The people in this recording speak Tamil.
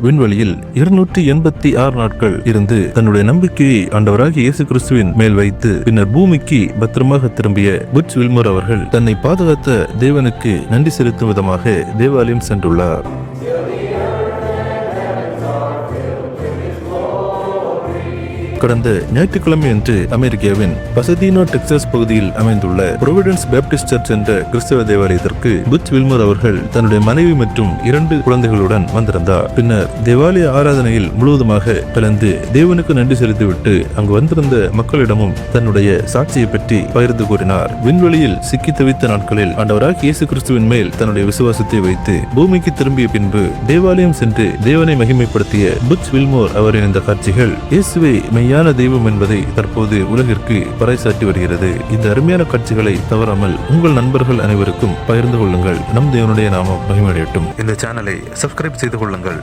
விண்வெளியில் 286 நாட்கள் இருந்து தன்னுடைய நம்பிக்கையை ஆண்டவராகிய இயேசு கிறிஸ்துவின் மேல் வைத்து பின்னர் பூமிக்கு பத்திரமாக திரும்பிய புட்ச் வில்மோர் அவர்கள் தன்னை பாதுகாத்த தேவனுக்கு நன்றி செலுத்தும் விதமாக தேவாலயம் சென்றுள்ளார். கடந்த ஞாயிற்றுக்கிழமை அன்று அமெரிக்காவின் பசதீனா டெக்சாஸ் பகுதியில் அமைந்துள்ள புரோவிடன்ஸ் பேப்டிஸ்ட் சர்ச் என்ற கிறிஸ்தவ தேவாலயத்திற்கு புட்ச் வில்மோர் அவர்கள் தன்னுடைய மனைவி மற்றும் 2 குழந்தைகளுடன் வந்திருந்தார். பின்னர் தேவாலய ஆராதனையில் முழுவதுமாக கலந்து தேவனுக்கு நன்றி செலுத்திவிட்டு அங்கு வந்திருந்த மக்களிடமும் தன்னுடைய சாட்சியை பற்றி பகிர்ந்து கூறினார். விண்வெளியில் சிக்கி தவித்த நாட்களில் ஆண்டவராகிய இயேசு கிறிஸ்துவின் மேல் தன்னுடைய விசுவாசத்தை வைத்து பூமிக்கு திரும்பிய பின்பு தேவாலயம் சென்று தேவனை மகிமைப்படுத்திய புட்ச் வில்மோர் அவரின் இந்த காட்சிகள் இயேசுவை மெய்யான தெய்வம் என்பதை தற்போது உலகிற்கு பறைசாற்றி வருகிறது. இந்த அருமையான காட்சிகளை தவறாமல் உங்கள் நண்பர்கள் அனைவருக்கும் பகிர்ந்து கொள்ளுங்கள். நம் தேவனுடைய நாமம் மகிமையடையட்டும். இந்த சேனலை சப்ஸ்கிரைப் செய்து கொள்ளுங்கள்.